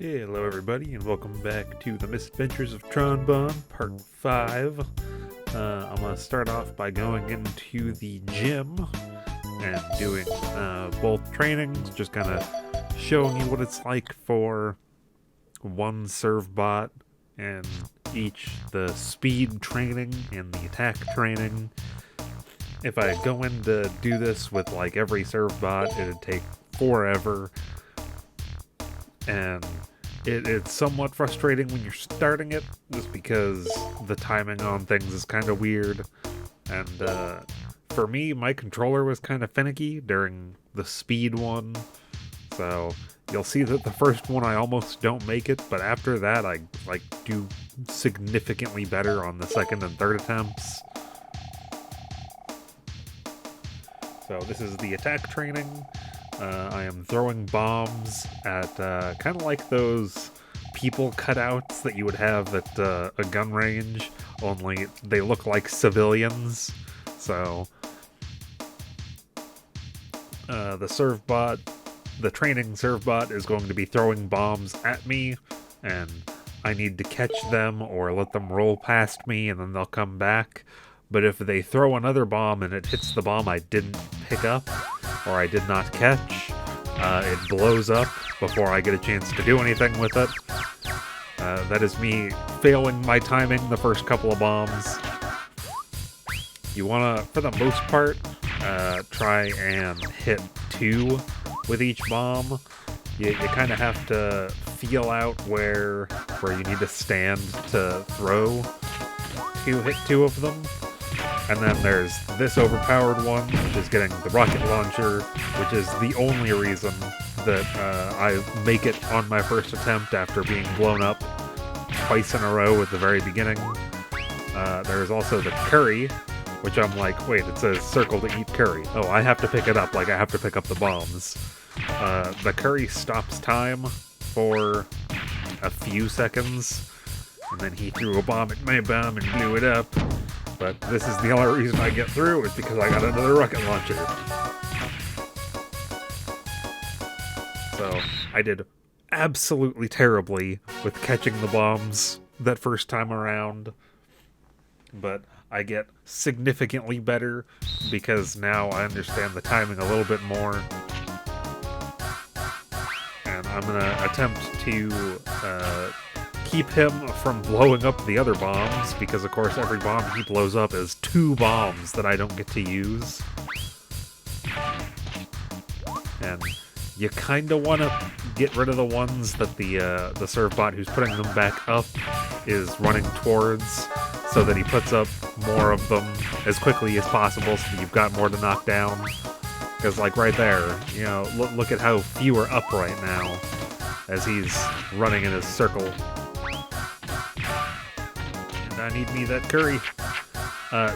Hello everybody and welcome back to the Misadventures of Tron Bonne, part 5. I'm going to start off by going into the gym and doing both trainings, just kind of showing you what it's like for one serve bot and each the speed training and the attack training. If I go in to do this with like every serve bot, it'd take forever. And it's somewhat frustrating when you're starting it, just because the timing on things is kind of weird. And for me, my controller was kind of finicky during the speed one. So you'll see that the first one I almost don't make it, but after that I do significantly better on the second and third attempts. So this is the attack training. I am throwing bombs at kind of like those people cutouts that you would have at a gun range, only they look like civilians. So the training serve bot is going to be throwing bombs at me, and I need to catch them or let them roll past me and then they'll come back. But if they throw another bomb and it hits the bomb I didn't pick up or I did not catch, it blows up before I get a chance to do anything with it. That is me failing my timing the first couple of bombs. You want to, for the most part, try and hit 2 with each bomb. You kind of have to feel out where you need to stand to throw to hit 2 of them. And then there's this overpowered one, which is getting the rocket launcher, which is the only reason that I make it on my first attempt after being blown up twice in a row at the very beginning. There's also the curry, which I'm like, wait, it says circle to eat curry. Oh, I have to pick it up, like I have to pick up the bombs. The curry stops time for a few seconds, and then he threw a bomb at my bomb and blew it up. But this is the only reason I get through, is because I got another rocket launcher. So I did absolutely terribly with catching the bombs that first time around. But I get significantly better because now I understand the timing a little bit more. And I'm going to attempt to keep him from blowing up the other bombs, because of course every bomb he blows up is 2 bombs that I don't get to use. And you kind of want to get rid of the ones that the serve bot who's putting them back up is running towards, so that he puts up more of them as quickly as possible so that you've got more to knock down. Because like right there, you know, look at how few are up right now as he's running in his circle. I need me that curry.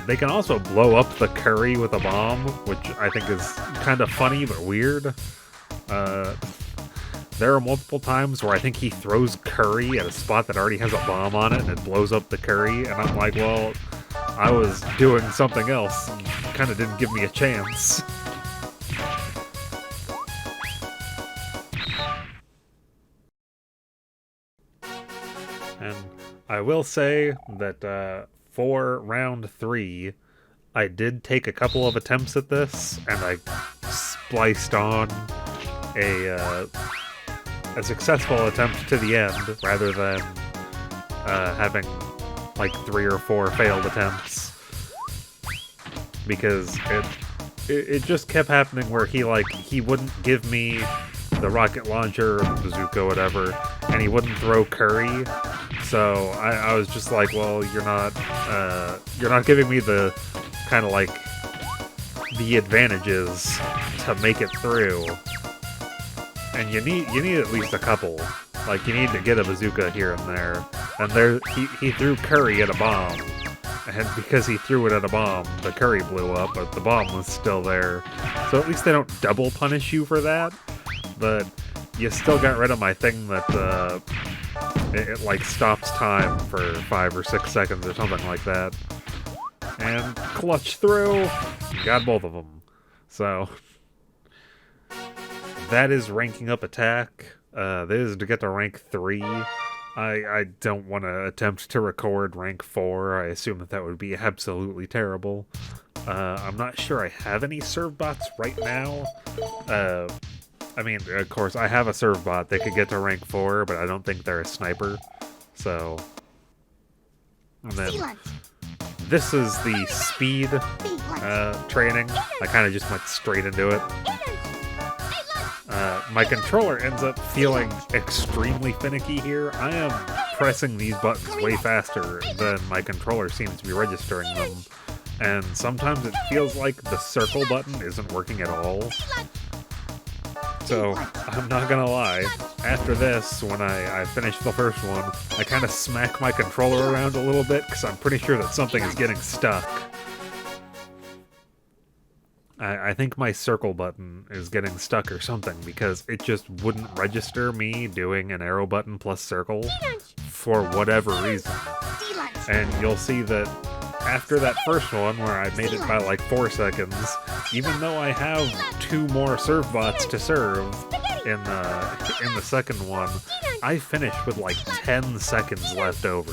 They can also blow up the curry with a bomb, which I think is kind of funny but weird. There are multiple times where I think he throws curry at a spot that already has a bomb on it and it blows up the curry, and I'm like, well, I was doing something else and kind of didn't give me a chance. And I will say that for round 3, I did take a couple of attempts at this, and I spliced on a successful attempt to the end, rather than having like 3 or 4 failed attempts. Because it just kept happening where he wouldn't give me the rocket launcher or the bazooka, whatever, and he wouldn't throw curry. So I was just like, well, you're not giving me the kind of like the advantages to make it through. And you need at least a couple. Like, you need to get a bazooka here and there. And he threw curry at a bomb, and because he threw it at a bomb, the curry blew up, but the bomb was still there. So at least they don't double punish you for that. But you still got rid of my thing that it like stops time for 5 or 6 seconds or something like that. And clutch through, got both of them. So that is ranking up attack. This is to get to rank 3. I don't want to attempt to record rank 4. I assume that would be absolutely terrible. I'm not sure I have any serve bots right now. I mean, of course, I have a serve bot that could get to rank 4, but I don't think they're a sniper. So, and then this is the speed training. I kind of just went straight into it. My controller ends up feeling extremely finicky here. I am pressing these buttons way faster than my controller seems to be registering them. And sometimes it feels like the circle button isn't working at all. So, I'm not gonna lie, after this, when I finish the first one, I kind of smack my controller around a little bit, because I'm pretty sure that something is getting stuck. I think my circle button is getting stuck or something, because it just wouldn't register me doing an arrow button plus circle for whatever reason. And you'll see that after that first one, where I made it by like 4 seconds, even though I have 2 more serve bots to serve in the second one, I finished with like 10 seconds left over.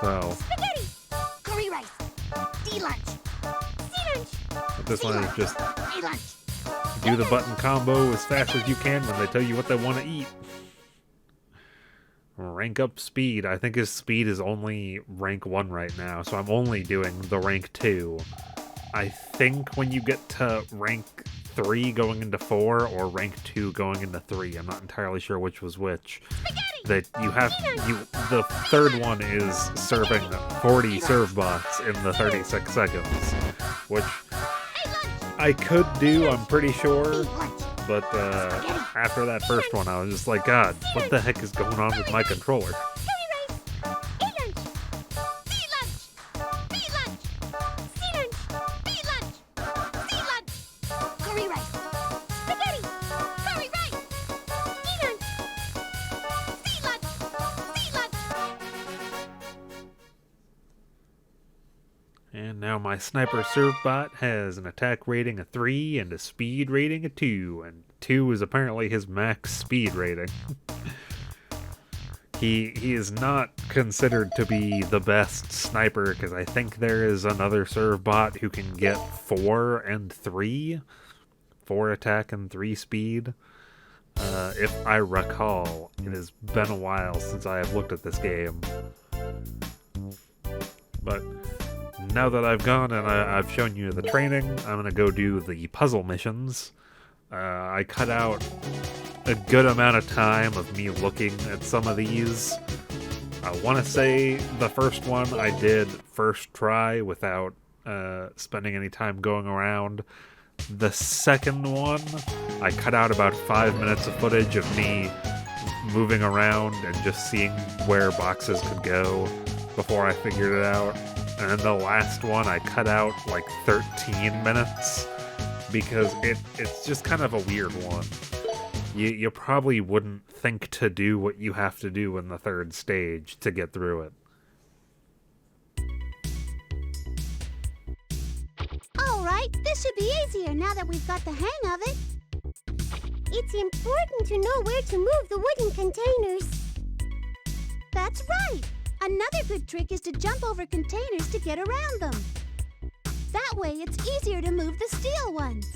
So, but this one is just do the button combo as fast as you can when they tell you what they want to eat. Rank up speed. I his speed is only rank 1 right now, so I'm only doing the rank 2. I think when you get to rank 3 going into 4, or rank 2 going into 3, I'm not entirely sure which was which, that the third one is serving 40 serve bots in the 36 seconds, which I could do, I'm pretty sure. But after that first one, I was just like, God, what the heck is going on with my controller? And now my sniper serve bot has an attack rating of 3 and a speed rating of 2, and 2 is apparently his max speed rating. He is not considered to be the best sniper, because I think there is another serve bot who can get 4 and 3. 4 attack and 3 speed. If I recall, it has been a while since I have looked at this game. But now that I've gone and I've shown you the training, I'm going to go do the puzzle missions. I cut out a good amount of time of me looking at some of these. I want to say the first one I did first try without spending any time going around. The second one, I cut out about 5 minutes of footage of me moving around and just seeing where boxes could go before I figured it out. And then the last one, I cut out like 13 minutes because it's just kind of a weird one. You probably wouldn't think to do what you have to do in the third stage to get through it. Alright, this should be easier now that we've got the hang of it. It's important to know where to move the wooden containers. That's right! Another good trick is to jump over containers to get around them. That way it's easier to move the steel ones.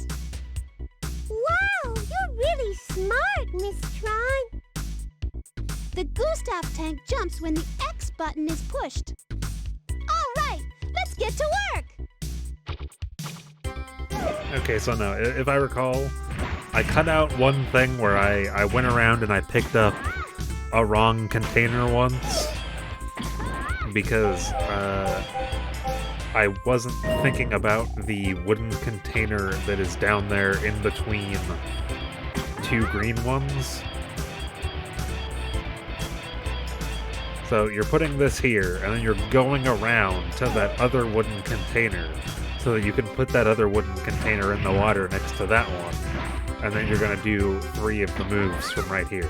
Wow, you're really smart, Miss Tron. The Gustav tank jumps when the X button is pushed. All right, let's get to work. Okay, so no, if I recall, I cut out one thing where I went around and I picked up a wrong container once because I wasn't thinking about the wooden container that is down there in between 2 green ones. So you're putting this here, and then you're going around to that other wooden container so that you can put that other wooden container in the water next to that one. And then you're going to do 3 of the moves from right here.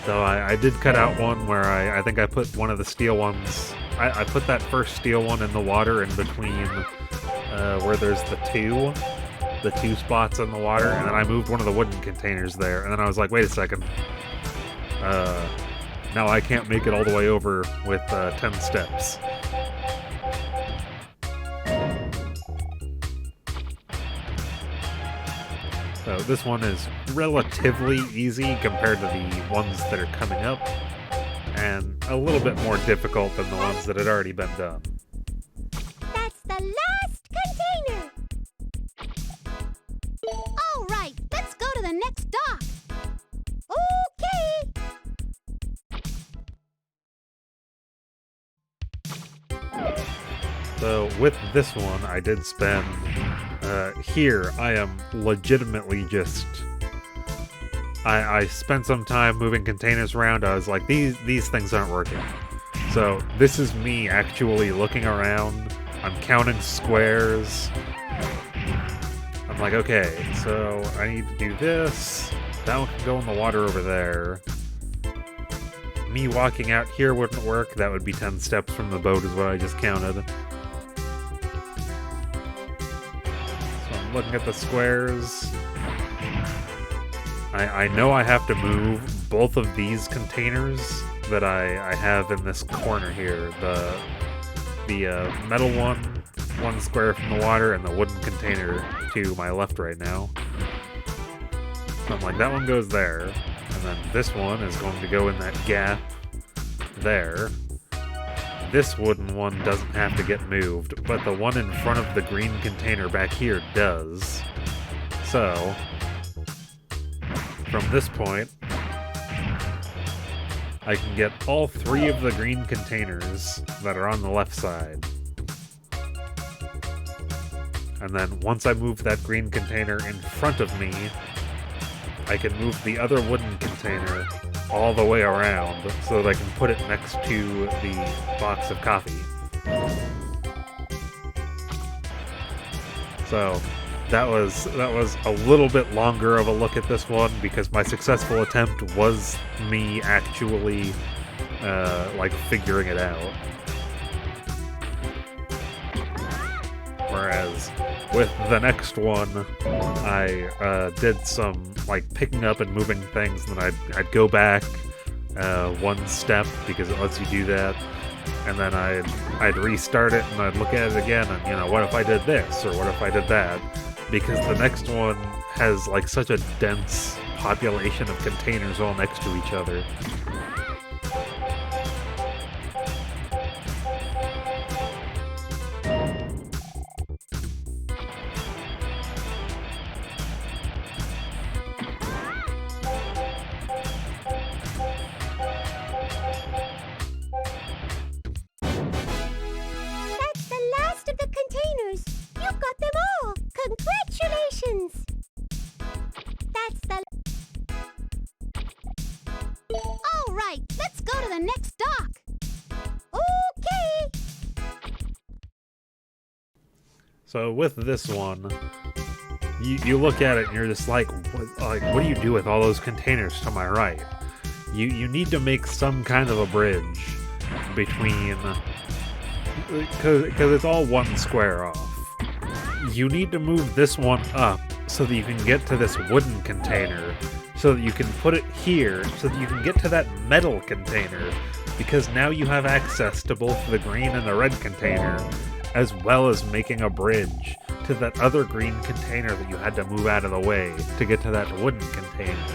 So I did cut out one where I think I put one of the steel ones. I put that first steel one in the water in between where there's the 2. the 2 spots in the water, and then I moved one of the wooden containers there, and then I was like, wait a second. Now I can't make it all the way over with 10 steps. So this one is relatively easy compared to the ones that are coming up, and a little bit more difficult than the ones that had already been done. That's the last container! All right, let's go to the next dock. Okay! So with this one, I did spend... here, I am legitimately just... I spent some time moving containers around. I was like, these things aren't working. So this is me actually looking around. I'm counting squares. I'm like, okay, so I need to do this. That one can go in the water over there. Me walking out here wouldn't work. That would be 10 steps from the boat is what I just counted. Looking at the squares. I know I have to move both of these containers that I have in this corner here. The metal one square from the water, and the wooden container to my left right now. So I'm like, that one goes there, and then this one is going to go in that gap there. This wooden one doesn't have to get moved, but the one in front of the green container back here does. So, from this point, I can get all 3 of the green containers that are on the left side. And then once I move that green container in front of me, I can move the other wooden container all the way around so that I can put it next to the box of coffee. So that was a little bit longer of a look at this one because my successful attempt was me actually like figuring it out. Whereas with the next one, I did some like picking up and moving things, and then I'd go back 1 step because it lets you do that, and then I'd restart it and I'd look at it again, and you know, what if I did this or what if I did that? Because the next one has like such a dense population of containers all next to each other. Congratulations! That's the... All right, let's go to the next dock. Okay! So with this one, you look at it and you're just like, what do you do with all those containers to my right? You need to make some kind of a bridge between... Because it's all 1 square off. You need to move this one up so that you can get to this wooden container, so that you can put it here, so that you can get to that metal container, because now you have access to both the green and the red container, as well as making a bridge to that other green container that you had to move out of the way to get to that wooden container.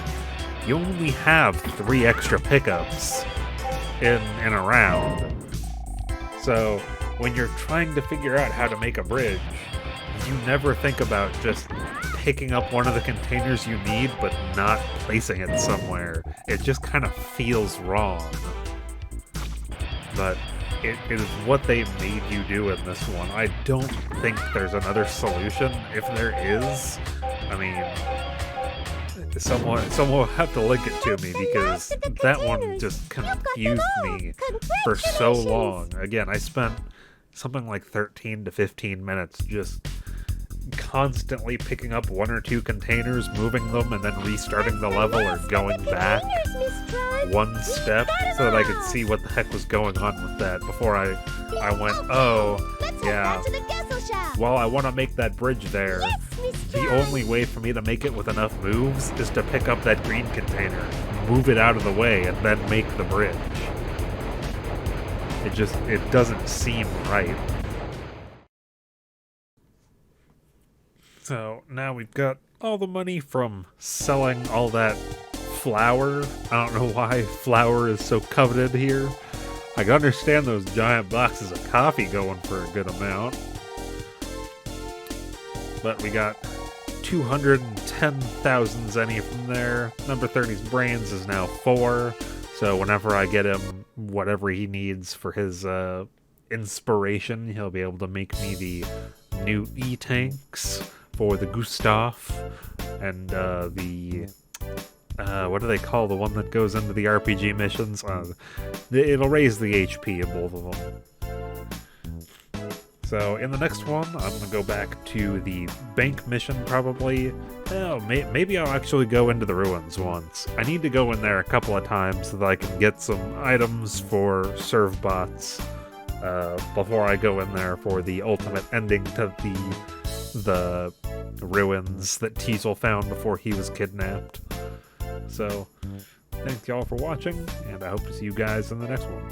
You only have 3 extra pickups in a round. So when you're trying to figure out how to make a bridge, you never think about just picking up one of the containers you need but not placing it somewhere. It just kind of feels wrong. But it is what they made you do in this one. I don't think there's another solution. If there is, I mean, someone will have to link it to me, because that one just confused me for so long. Again, I spent something like 13 to 15 minutes just constantly picking up 1 or 2 containers, moving them, and then restarting the level or going back 1 step so that I could see what the heck was going on with that before I went, oh, Yeah. Back to the castle shop. Well, I want to make that bridge there. Yes, Miss The Tron. only way for me to make it with enough moves is to pick up that green container, move it out of the way, and then make the bridge. It doesn't seem right. So now we've got all the money from selling all that flour. I don't know why flour is so coveted here. I can understand those giant boxes of coffee going for a good amount. But we got 210,000 ZENY from there. Number 30's brains is now 4. So whenever I get him whatever he needs for his inspiration, he'll be able to make me the new E-tanks for the Gustav and the what do they call the one that goes into the RPG missions? It'll raise the HP of both of them. So in the next one, I'm going to go back to the bank mission probably. Oh, maybe I'll actually go into the ruins once. I need to go in there a couple of times so that I can get some items for serve bots before I go in there for the ultimate ending to the ruins that Teasel found before he was kidnapped. So, thank y'all for watching, and I hope to see you guys in the next one.